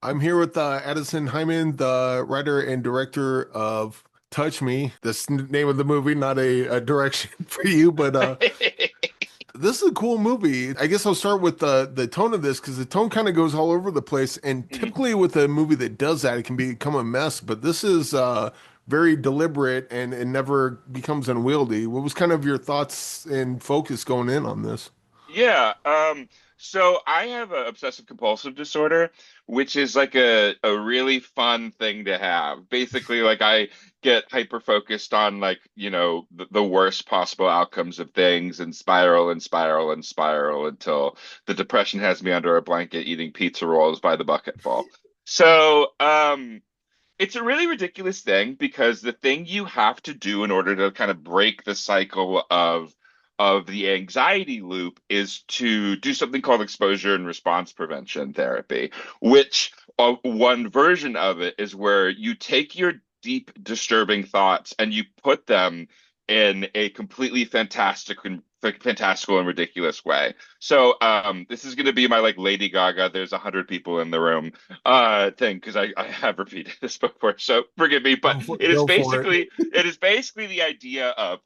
I'm here with Addison Heimann, the writer and director of Touch Me. That's the name of the movie, not a direction for you, but this is a cool movie. I guess I'll start with the tone of this because the tone kind of goes all over the place. And typically with a movie that does that, it can become a mess. But this is very deliberate and it never becomes unwieldy. What was kind of your thoughts and focus going in on this? Yeah, so I have a obsessive compulsive disorder, which is like a really fun thing to have. Basically, like I get hyper focused on like, the worst possible outcomes of things and spiral and spiral and spiral until the depression has me under a blanket eating pizza rolls by the bucketful. So, it's a really ridiculous thing because the thing you have to do in order to kind of break the cycle of the anxiety loop is to do something called exposure and response prevention therapy, which one version of it is where you take your deep, disturbing thoughts and you put them in a completely fantastical and ridiculous way. So this is going to be my like Lady Gaga, there's 100 people in the room thing because I have repeated this before, so forgive me, but Go for it. it is basically the idea of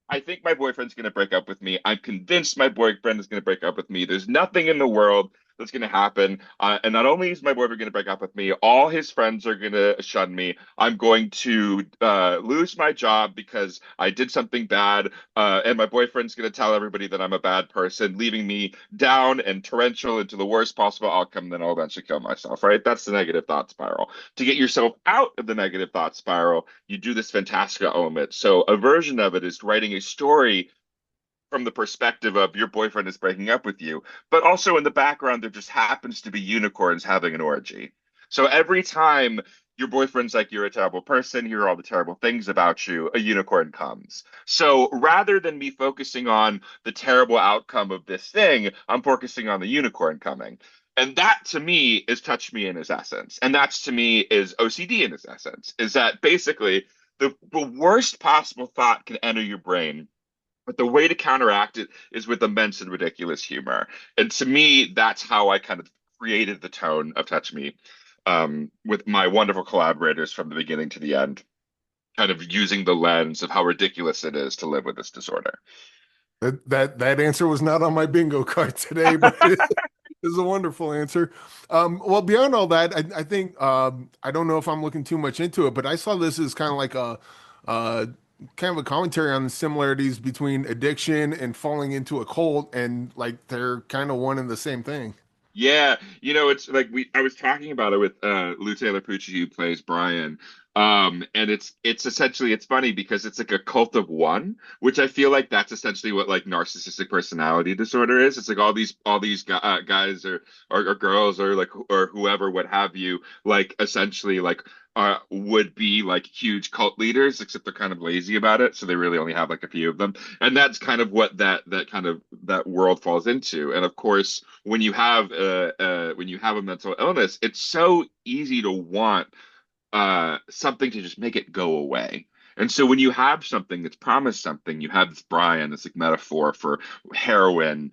I think my boyfriend's going to break up with me. I'm convinced my boyfriend is going to break up with me. There's nothing in the world that's going to happen. And not only is my boyfriend going to break up with me, all his friends are going to shun me. I'm going to lose my job because I did something bad. And my boyfriend's going to tell everybody that I'm a bad person, leaving me down and torrential into the worst possible outcome. Then I'll eventually kill myself, right? That's the negative thought spiral. To get yourself out of the negative thought spiral, you do this fantastical element. So a version of it is writing a story from the perspective of your boyfriend is breaking up with you, but also in the background there just happens to be unicorns having an orgy. So every time your boyfriend's like, you're a terrible person, here are all the terrible things about you, a unicorn comes. So rather than me focusing on the terrible outcome of this thing, I'm focusing on the unicorn coming. And that to me is touch me in his essence. And that's to me is OCD in his essence, is that basically the worst possible thought can enter your brain, but the way to counteract it is with immense and ridiculous humor. And to me, that's how I kind of created the tone of Touch Me, with my wonderful collaborators from the beginning to the end, kind of using the lens of how ridiculous it is to live with this disorder. That answer was not on my bingo card today, but it is a wonderful answer. Well, beyond all that, I think I don't know if I'm looking too much into it, but I saw this as kind of like uh, kind of a commentary on the similarities between addiction and falling into a cult, and like they're kind of one and the same thing. Yeah, it's like I was talking about it with Lou Taylor Pucci who plays Brian. And it's essentially it's funny because it's like a cult of one, which I feel like that's essentially what like narcissistic personality disorder is. It's like all these guys or girls or like or whoever what have you like essentially like would be like huge cult leaders, except they're kind of lazy about it, so they really only have like a few of them. And that's kind of what that kind of that world falls into. And of course, when you have a mental illness, it's so easy to want something to just make it go away. And so when you have something that's promised something, you have this Brian, this like metaphor for heroin,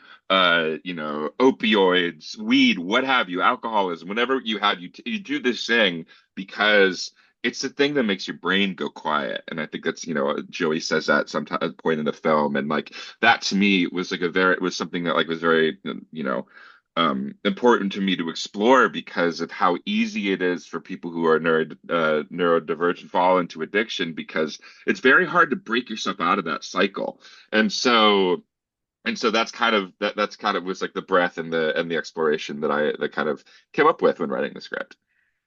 opioids, weed, what have you, alcoholism, whatever you have, you do this thing because it's the thing that makes your brain go quiet. And I think that's, Joey says that some point in the film. And like that to me was like it was something that like was very, important to me to explore because of how easy it is for people who are neurodivergent fall into addiction because it's very hard to break yourself out of that cycle. And so that's kind of that's kind of was like the breath and the exploration that kind of came up with when writing the script.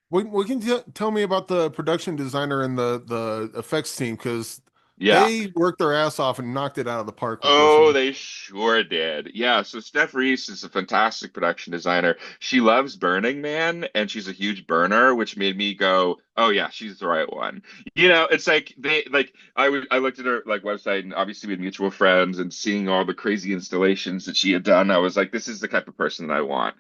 What can you tell me about the production designer and the effects team? Because Yeah. they worked their ass off and knocked it out of the park with this Oh, one. they sure did. Yeah, so Steph Reese is a fantastic production designer. She loves Burning Man and she's a huge burner, which made me go, "Oh yeah, she's the right one." It's like I looked at her like website and obviously we had mutual friends and seeing all the crazy installations that she had done, I was like, this is the type of person that I want.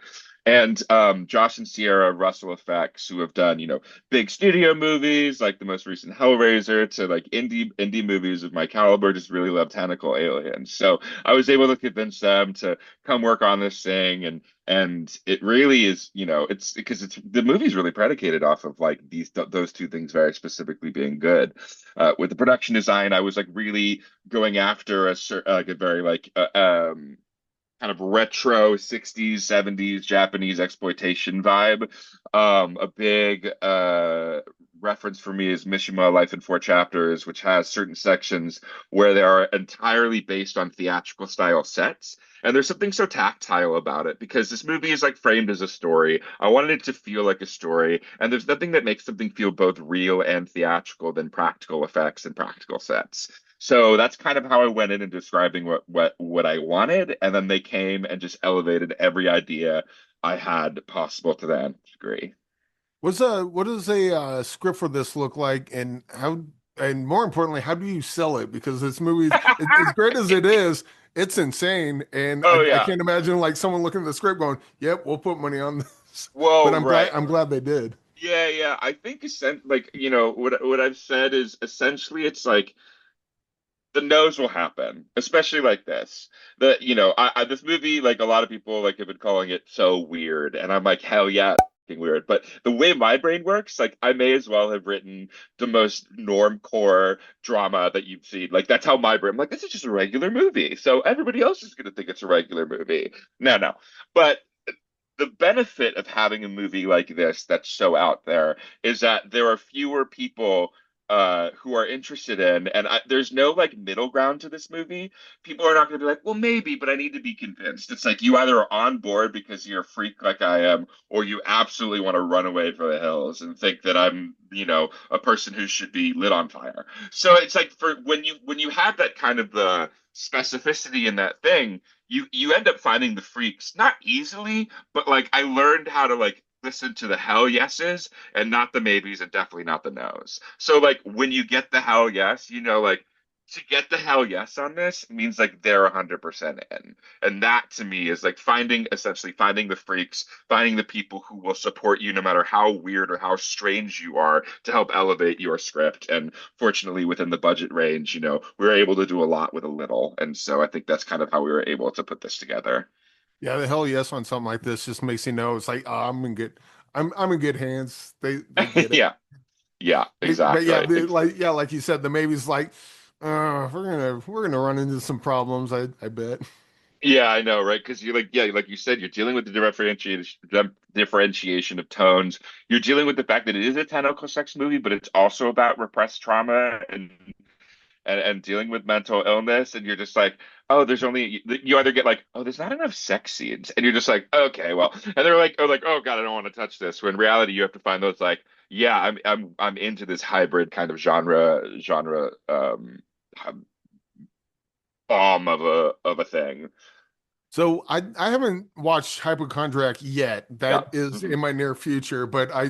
And Josh and Sierra Russell Effects, who have done, big studio movies like the most recent Hellraiser to like indie movies of my caliber, just really love tentacle aliens. So I was able to convince them to come work on this thing, and it really is, it's because it's the movie's really predicated off of like those two things very specifically being good. With the production design, I was like really going after like a very like kind of retro 60s, 70s Japanese exploitation vibe. A big reference for me is Mishima Life in Four Chapters, which has certain sections where they are entirely based on theatrical style sets. And there's something so tactile about it because this movie is like framed as a story. I wanted it to feel like a story, and there's nothing that makes something feel both real and theatrical than practical effects and practical sets. So that's kind of how I went in and describing what I wanted, and then they came and just elevated every idea I had possible to that degree. What does a script for this look like, and how, and more importantly, how do you sell it? Because this movie, as great as it is, it's insane, and Oh I yeah. can't imagine like someone looking at the script going, "Yep, we'll put money on this." But Well, right. I'm glad they did. Yeah, yeah. I think like, what I've said is essentially it's like the nose will happen, especially like this. This movie, like a lot of people like have been calling it so weird, and I'm like, hell yeah, it's fucking weird. But the way my brain works, like I may as well have written the most norm core drama that you've seen. Like that's how my brain. I'm like, this is just a regular movie, so everybody else is gonna think it's a regular movie. No, no, but. The benefit of having a movie like this that's so out there is that there are fewer people who are interested in, and there's no like middle ground to this movie. People are not going to be like, well, maybe, but I need to be convinced. It's like you either are on board because you're a freak like I am, or you absolutely want to run away for the hills and think that I'm, a person who should be lit on fire. So it's like for when you have that kind of the specificity in that thing, you end up finding the freaks not easily, but like I learned how to like listen to the hell yeses and not the maybes and definitely not the nos. So like when you get the hell yes, like to get the hell yes on this means like they're 100% in. And that to me is like essentially finding the freaks, finding the people who will support you no matter how weird or how strange you are to help elevate your script. And fortunately within the budget range, we were able to do a lot with a little. And so I think that's kind of how we were able to put this together. Yeah, the hell yes on something like this just makes you know it's like, oh, I'm in good hands. They get it. Yeah. Yeah, But yeah, exactly. like you said, the maybe's like, we're gonna run into some problems. I bet. Yeah, I know, right? Because you're like, yeah, like you said, you're dealing with the differentiation of tones. You're dealing with the fact that it is a tentacle sex movie, but it's also about repressed trauma and dealing with mental illness. And you're just like, oh, there's only you either get like, oh, there's not enough sex scenes, and you're just like, okay, well, and they're like, oh God, I don't want to touch this. When in reality, you have to find those like, yeah, I'm into this hybrid kind of genre bomb of a thing. So I haven't watched Hypochondriac yet. Yeah. That is Hmm. in my near future, but I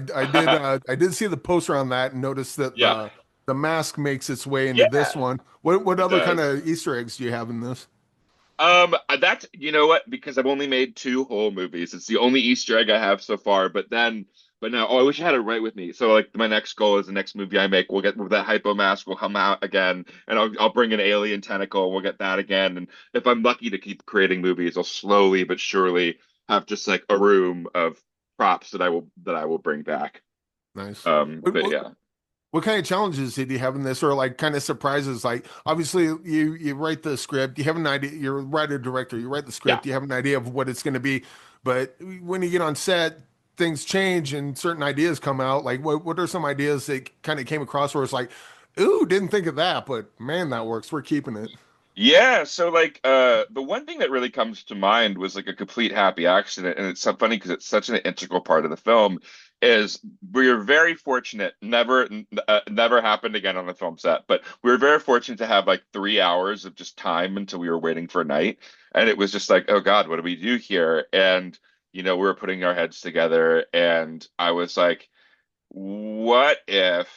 did see the poster on that and noticed that Yeah. the mask makes its way into this Yeah, one. What it other kind does. of Easter eggs do you have in this? That's you know what? Because I've only made two whole movies. It's the only Easter egg I have so far. But now, oh, I wish I had it right with me. So like, my next goal is the next movie I make. We'll get with that hypo mask. Will come out again, and I'll bring an alien tentacle. We'll get that again. And if I'm lucky to keep creating movies, I'll slowly but surely have just like a room of props that I will bring back. Nice. What, But what, yeah, what kind of challenges did you have in this, or like kind of surprises? Like obviously you write the script, you have an idea. You're a writer director. You write the yeah. script, you have an idea of what it's going to be, but when you get on set, things change and certain ideas come out. Like what are some ideas that kind of came across where it's like, ooh, didn't think of that, but man, that works. We're keeping it. Yeah, so like the one thing that really comes to mind was like a complete happy accident, and it's so funny because it's such an integral part of the film. Is we were very fortunate, never happened again on the film set, but we were very fortunate to have like 3 hours of just time until we were waiting for a night, and it was just like, oh God, what do we do here? And we were putting our heads together, and I was like, what if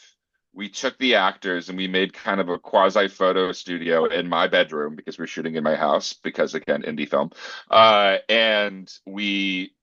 we took the actors and we made kind of a quasi photo studio in my bedroom because we're shooting in my house because again, indie film. And we,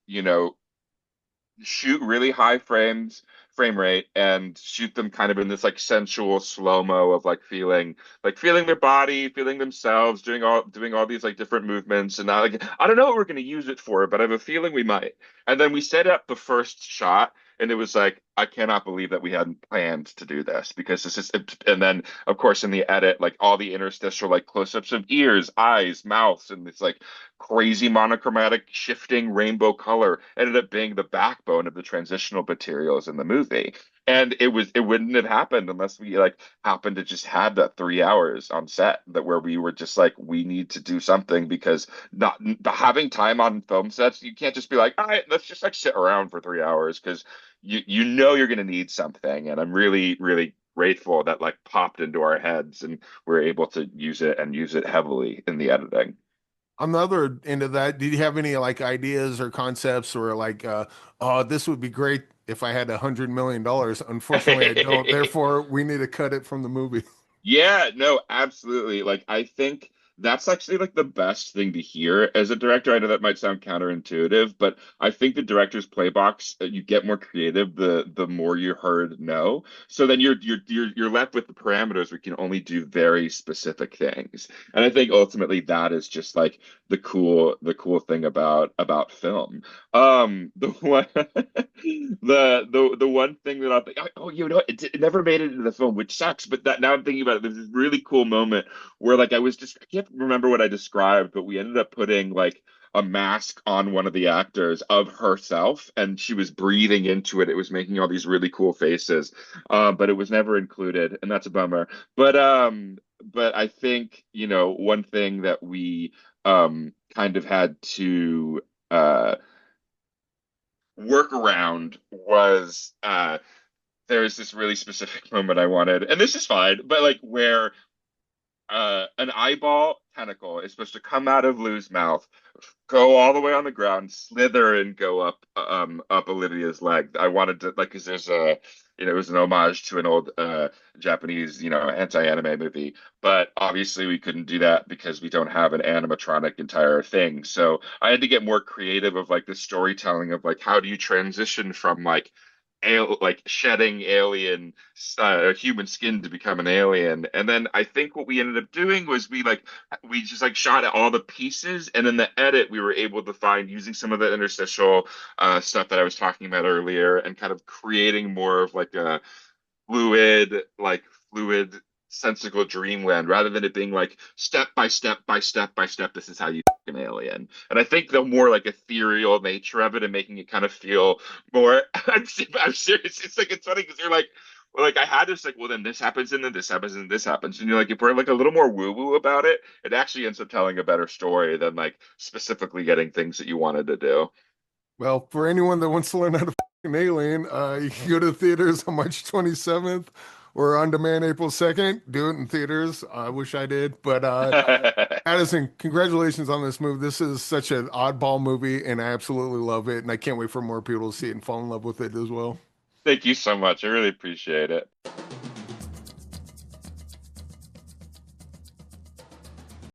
shoot really high frame rate and shoot them kind of in this like sensual slow-mo of like feeling their body, feeling themselves, doing all these like different movements. And like I don't know what we're going to use it for, but I have a feeling we might. And then we set up the first shot, and it was like I cannot believe that we hadn't planned to do this, because this is. And then of course in the edit, like all the interstitial like close-ups of ears, eyes, mouths, and it's like crazy monochromatic shifting rainbow color ended up being the backbone of the transitional materials in the movie. And it wouldn't have happened unless we like happened to just had that 3 hours on set, that where we were just like, we need to do something, because not having time on film sets, you can't just be like, all right, let's just like sit around for 3 hours, because you know you're gonna need something. And I'm really, really grateful that like popped into our heads and we're able to use it, and use it heavily in the editing. On the other end of that, did you have any like ideas or concepts or like, oh, this would be great if I had $100 million? Unfortunately, I don't. Therefore, we need to cut it from the movie. Yeah, no, absolutely. Like I think that's actually like the best thing to hear as a director. I know that might sound counterintuitive, but I think the director's play box, you get more creative the more you heard no. So then you're left with the parameters where you can only do very specific things. And I think ultimately that is just like the cool thing about film. The one the one thing that I think, oh, you know, it never made it into the film, which sucks. But that now I'm thinking about it, there's this really cool moment where like I can't remember what I described, but we ended up putting like a mask on one of the actors of herself, and she was breathing into it. It was making all these really cool faces, but it was never included, and that's a bummer. But I think, you know, one thing that we kind of had to work around was there's this really specific moment I wanted, and this is fine, but like where an eyeball tentacle is supposed to come out of Lou's mouth, go all the way on the ground, slither, and go up Olivia's leg. I wanted to like, because there's a, you know, it was an homage to an old Japanese, you know, anti-anime movie, but obviously we couldn't do that because we don't have an animatronic entire thing. So I had to get more creative of like the storytelling of like how do you transition from like like shedding alien human skin to become an alien. And then I think what we ended up doing was we just like shot at all the pieces, and in the edit we were able to find, using some of the interstitial stuff that I was talking about earlier, and kind of creating more of like a fluid, like fluid sensical dreamland, rather than it being like step by step by step by step, this is how you an alien. And I think the more like ethereal nature of it, and making it kind of feel more I'm serious. It's like it's funny because you're like, well, like I had this like, well, then this happens, and then this happens, and this happens, and you're like, if we're like a little more woo woo about it, it actually ends up telling a better story than like specifically getting things that you wanted to do. Well, for anyone that wants to learn how to an alien, you can go to theaters on March 27th or on demand April 2nd. Do it in theaters. I wish I did. But Addison, congratulations on this movie. This is such an oddball movie, and I absolutely love it. And I can't wait for more people to see it and fall in love with it as well. Thank you so much. I really appreciate it.